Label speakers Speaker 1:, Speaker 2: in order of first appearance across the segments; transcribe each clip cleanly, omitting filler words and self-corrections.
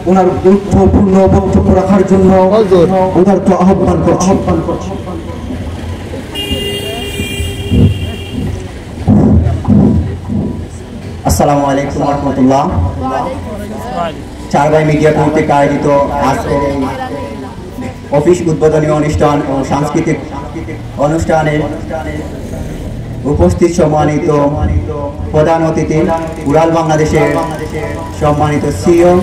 Speaker 1: ওনার গুরুত্বপূর্ণ বক্তব্য রাখার জন্য উদারত আহ্বান করছি। আসসালামু আলাইকুম ওয়া রাহমাতুল্লাহ। চার ভাই মিডিয়া কর্তৃক আয়োজিত আজকের এই অফিস উদ্বোধনী অনুষ্ঠান ও সাংস্কৃতিক অনুষ্ঠানে উপস্থিত সম্মানিত প্রধান অতিথি উড়াল বাংলাদেশের সম্মানিত সিইও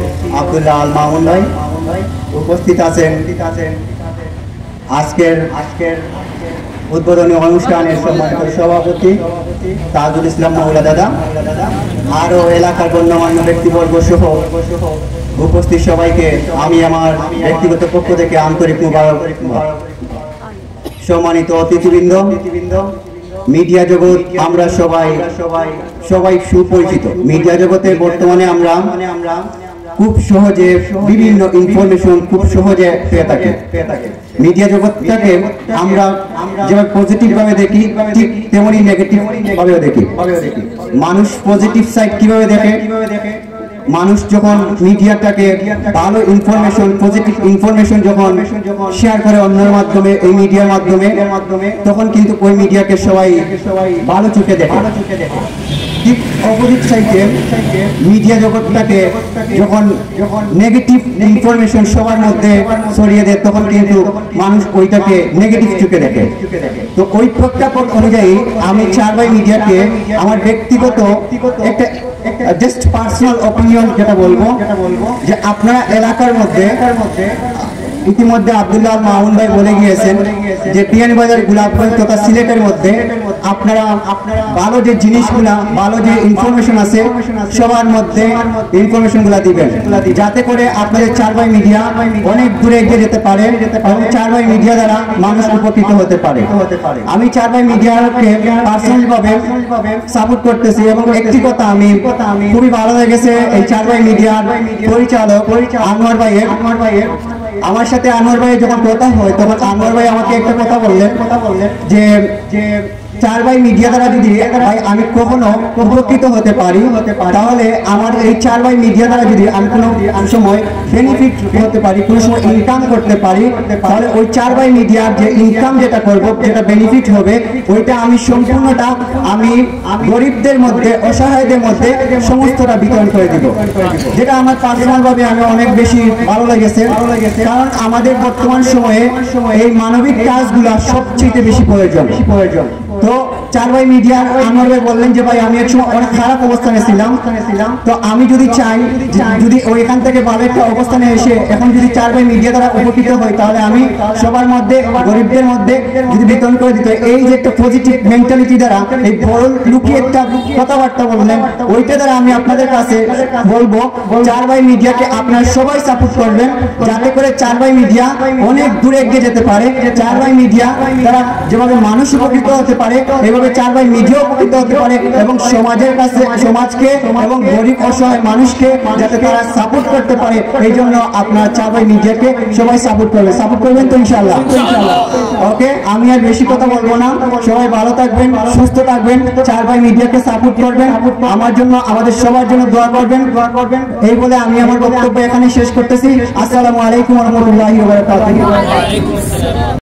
Speaker 1: আব্দুল্লাহ আল মামুন ভাই উপস্থিত আছেন। আজকের উদ্বোধনী অনুষ্ঠানের সম্মানিত সভাপতি তাজুল ইসলাম মাওলা দাদা, আরও এলাকার গণ্যমান্য ব্যক্তিবর্গ সহ উপস্থিত সবাইকে আমি আমার ব্যক্তিগত পক্ষ থেকে আন্তরিক মুবারক। সম্মানিত অতিথিবৃন্দ, মিডিয়া জগৎ আমরা সবাই সুপরিচিত। মিডিয়া জগতে বর্তমানে আমরা খুব সহজে বিভিন্ন ইনফরমেশন খুব সহজে পেয়ে থাকি। মিডিয়া জগৎটাকে আমরা যেভাবে পজিটিভ ভাবে দেখি ঠিক তেমনি নেগেটিভ ভাবেও দেখি। মানুষ পজিটিভ সাইড কিভাবে দেখে, মানুষ যখন মিডিয়াটাকে ভালো ইনফরমেশন পজিটিভ ইনফরমেশন যখন শেয়ার করে অন্যের মাধ্যমে এই মিডিয়ার মাধ্যমে তখন কিন্তু ওই মিডিয়াকে সবাই ভালো চোখে দেখে। ঠিক অপোজিট সাইডে মিডিয়া জগৎটাকে যখন নেগেটিভ ইনফরমেশন সবার মধ্যে ছড়িয়ে দেয় তখন কিন্তু মানুষ ওইটাকে নেগেটিভ চোখে দেখে। তো ওই প্রেক্ষাপট অনুযায়ী আমি চার ভাই মিডিয়াকে আমার ব্যক্তিগত একটা জাস্ট পার্সোনাল অপিনিয়ন যেটা বলবো যে আপনারা এলাকার মধ্যে ইতিমধ্যে আব্দুল্লাহ আল মামুন ভাই বলে গিয়েছেন যে বিয়ানীবাজার গোলাপগঞ্জ তথা সিলেটের মধ্যে আপনারা ভালো যে জিনিসগুলা ভালো যে ইনফরমেশন আছে সবার মধ্যে ইনফরমেশনগুলা দিবেন, যাতে করে আপনাদের চার ভাই মিডিয়া অনেক দূরে এগিয়ে যেতে পারে এবং চার ভাই মিডিয়া দ্বারা মানুষ উপকৃত হতে পারে। আমি চার ভাই মিডিয়াকে পার্সোনালি ভাবে সাপোর্ট করতেছি এবং একটি কথা আমি খুবই ভালো লেগেছে এই চার ভাই মিডিয়ার পরিচালক আনোয়ার ভাইয়ের। আমার সাথে আনোয়ার ভাই যখন কথা হয় তখন আনোয়ার ভাই আমাকে একটা কথা বললেন যে চার ভাই মিডিয়া দ্বারা যদি ভাই আমি কখনো উপকৃত হতে পারি তাহলে আমার এই চার ভাই মিডিয়া দ্বারা যদি আমি কোনো সময় বেনিফিট হতে পারি, কোনো সময় ইনকাম করতে পারি, তাহলে ওই চার ভাই মিডিয়ার যে ইনকাম যেটা করবো যেটা বেনিফিট হবে ওইটা আমি সম্পূর্ণটা আমি গরিবদের মধ্যে অসহায়দের মধ্যে সমস্তটা বিতরণ করে দিব, যেটা আমার পার্সোনাল ভাবে আমি অনেক বেশি ভালো লেগেছে। কারণ আমাদের বর্তমান সময়ে এই মানবিক কাজগুলা সবচেয়ে বেশি প্রয়োজন। তো চার ভাই মিডিয়ার আনোয়ার ভাই বললেন যে ভাই আমি একসময় অনেক খারাপ অবস্থানে ছিলাম, তো আমি যদি চাই যদি ওইখান থেকে ভালো একটা অবস্থানে এসে এখন যদি চার ভাই মিডিয়া দ্বারা উপকৃত হয় তাহলে আমি সবার মধ্যে গরিবদের মধ্যে যদি বিতরণ করে দিতে, এই যে একটা পজিটিভ মেন্টালিটি দ্বারা এই বড় লুকিয়ে একটা কথাবার্তা বললেন ওইটা দ্বারা আমি আপনাদের কাছে বলবো চার ভাই মিডিয়াকে আপনারা সবাই সাপোর্ট করবেন যাতে করে চার ভাই মিডিয়া অনেক দূরে এগিয়ে যেতে পারে। চার ভাই মিডিয়া দ্বারা যেভাবে মানুষ উপকৃত হতে পারে এভাবে চার ভাই মিডিয়া উপকৃত হতে পারে এবং সমাজের কাছে সমাজকে এবং গরিব অসহায় মানুষকে যাতে তারা সাপোর্ট করতে পারে। এই জন্য আপনার চার ভাই মিডিয়াকে সবাই সাপোর্ট করবেন তো ইনশাআল্লাহ। ওকে, আমি আর বেশি কথা বলবো না, সবাই ভালো থাকবেন, সুস্থ থাকবেন, চার ভাই মিডিয়াকে সাপোর্ট করবেন, আমার জন্য আমাদের সবার জন্য দোয়া করবেন। এই বলে আমি আমার বক্তব্য এখানে শেষ করতেছি। আসসালামু আলাইকুম ওয়া রাহমাতুল্লাহি ওয়া বারাকাতুহু।